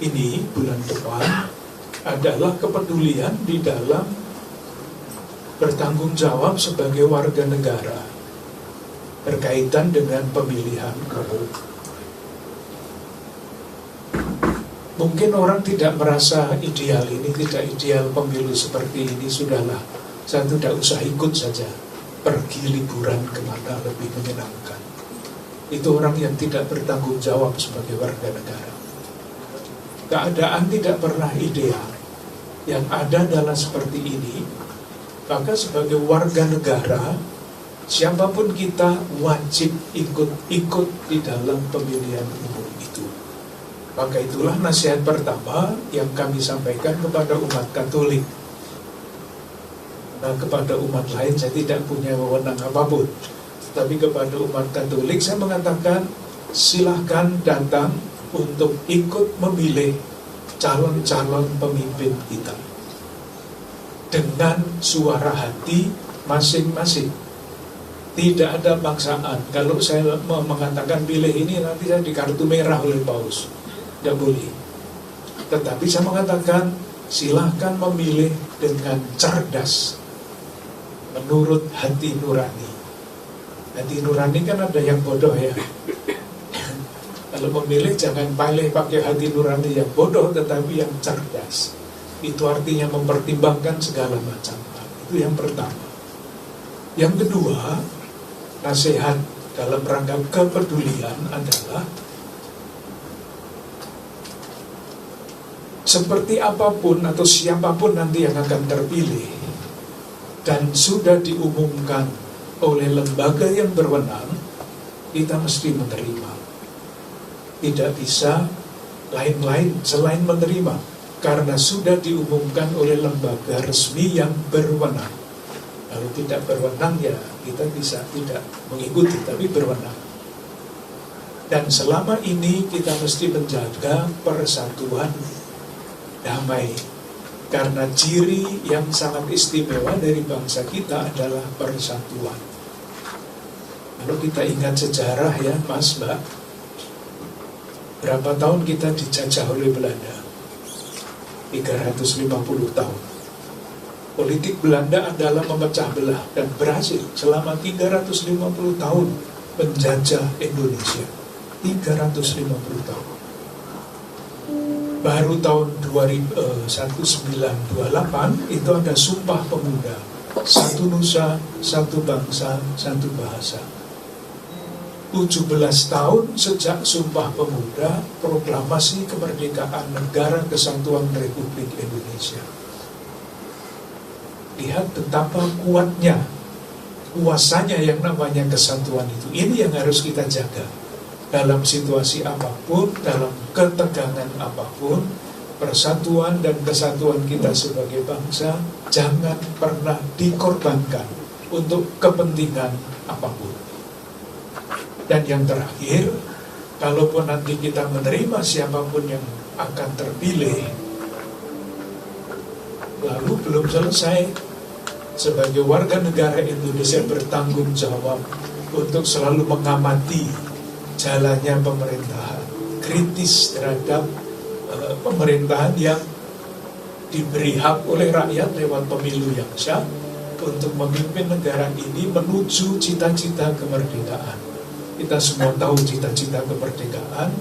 ini, bulan depan, adalah kepedulian di dalam bertanggung jawab sebagai warga negara berkaitan dengan pemilihan umum. Mungkin orang tidak merasa ideal ini, tidak ideal pemilu seperti ini, sudahlah, saya tidak usah ikut saja, pergi liburan kemana lebih menyenangkan. Itu orang yang tidak bertanggung jawab sebagai warga negara. Keadaan tidak pernah ideal. Yang ada adalah seperti ini. Maka sebagai warga negara, siapapun kita wajib ikut di dalam pemilihan umum itu. Maka itulah nasihat pertama yang kami sampaikan kepada umat Katolik. Nah, kepada umat lain saya tidak punya wewenang apapun. Tapi kepada umat Katolik saya mengatakan, silahkan datang untuk ikut memilih calon-calon pemimpin kita dengan suara hati masing-masing. Tidak ada paksaan. Kalau saya mengatakan pilih ini, nanti saya di kartu merah oleh Paus. Tidak boleh. Tetapi saya mengatakan, silahkan memilih dengan cerdas, menurut hati nurani. Hati nurani kan ada yang bodoh ya. Kalau memilih jangan pilih pakai hati nurani yang bodoh, tetapi yang cerdas. Itu artinya mempertimbangkan segala macam hal. Itu yang pertama. Yang kedua, nasihat dalam rangka kepedulian adalah seperti apapun atau siapapun nanti yang akan terpilih dan sudah diumumkan oleh lembaga yang berwenang, kita mesti menerima. Tidak bisa lain-lain selain menerima, karena sudah diumumkan oleh lembaga resmi yang berwenang. Kalau tidak berwenang ya kita bisa tidak mengikuti, tapi berwenang. Dan selama ini kita mesti menjaga persatuan damai, karena ciri yang sangat istimewa dari bangsa kita adalah persatuan. Kalau kita ingat sejarah ya Mas, Mbak, berapa tahun kita dijajah oleh Belanda? 350 tahun. Politik Belanda adalah memecah belah dan berhasil selama 350 tahun menjajah Indonesia. 350 tahun. Baru tahun 1928 itu ada Sumpah Pemuda, satu nusa, satu bangsa, satu bahasa. 17 tahun sejak Sumpah Pemuda, proklamasi kemerdekaan Negara Kesatuan Republik Indonesia. Lihat betapa kuatnya, kuasanya yang namanya kesatuan itu. Ini yang harus kita jaga. Dalam situasi apapun, dalam ketegangan apapun, persatuan dan kesatuan kita sebagai bangsa jangan pernah dikorbankan untuk kepentingan apapun. Dan yang terakhir, kalaupun nanti kita menerima siapapun yang akan terpilih, lalu belum selesai, sebagai warga negara Indonesia bertanggung jawab untuk selalu mengamati jalannya pemerintahan, kritis terhadap pemerintahan yang diberi hak oleh rakyat lewat pemilu yang sah untuk memimpin negara ini menuju cita-cita kemerdekaan. Kita semua tahu cita-cita kemerdekaan,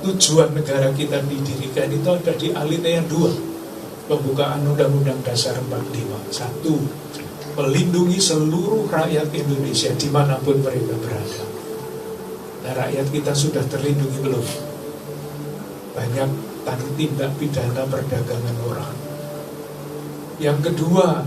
tujuan negara kita didirikan itu ada di alinea 2 pembukaan Undang-Undang Dasar 45. 1. Melindungi seluruh rakyat Indonesia dimanapun mereka berada. Nah, rakyat kita sudah terlindungi belum? Banyak tindak pidana perdagangan orang. Yang kedua,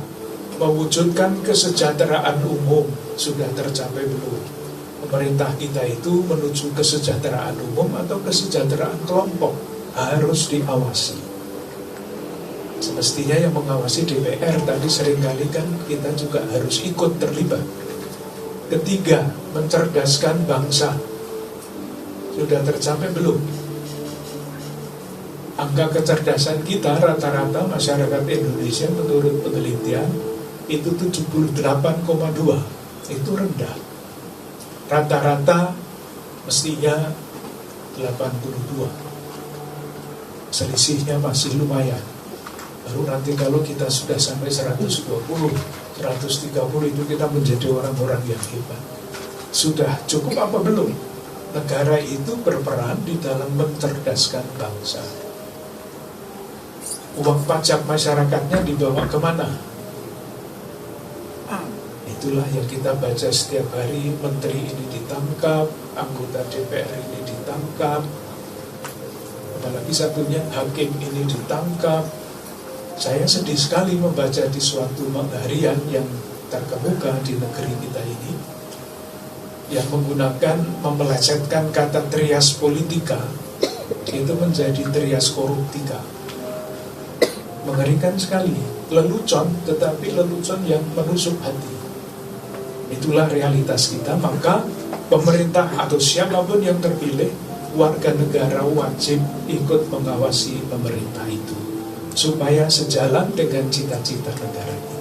mewujudkan kesejahteraan umum sudah tercapai belum? Pemerintah kita itu menuju kesejahteraan umum atau kesejahteraan kelompok harus diawasi. Semestinya yang mengawasi DPR tadi seringkali kan kita juga harus ikut terlibat. Ketiga, mencerdaskan bangsa. Sudah tercapai belum? Angka kecerdasan kita rata-rata masyarakat Indonesia menurut penelitian itu 78,2. Itu rendah. Rata-rata mestinya 82. selisihnya masih lumayan. Baru nanti kalau kita sudah sampai 120, 130 itu kita menjadi orang-orang yang hebat. Sudah cukup apa belum? Negara itu berperan di dalam mencerdaskan bangsa. Uang pajak masyarakatnya dibawa kemana? Itulah yang kita baca setiap hari. Menteri ini ditangkap, anggota DPR ini ditangkap, apalagi satunya hakim ini ditangkap. Saya sedih sekali membaca di suatu harian yang terkemuka di negeri kita ini, yang menggunakan, memelesetkan kata trias politika itu menjadi trias koruptika. Mengerikan sekali, lelucon, tetapi lelucon yang menusuk hati. Itulah realitas kita. Maka pemerintah atau siapapun yang terpilih, warga negara wajib ikut mengawasi pemerintah itu supaya sejalan dengan cita-cita negara.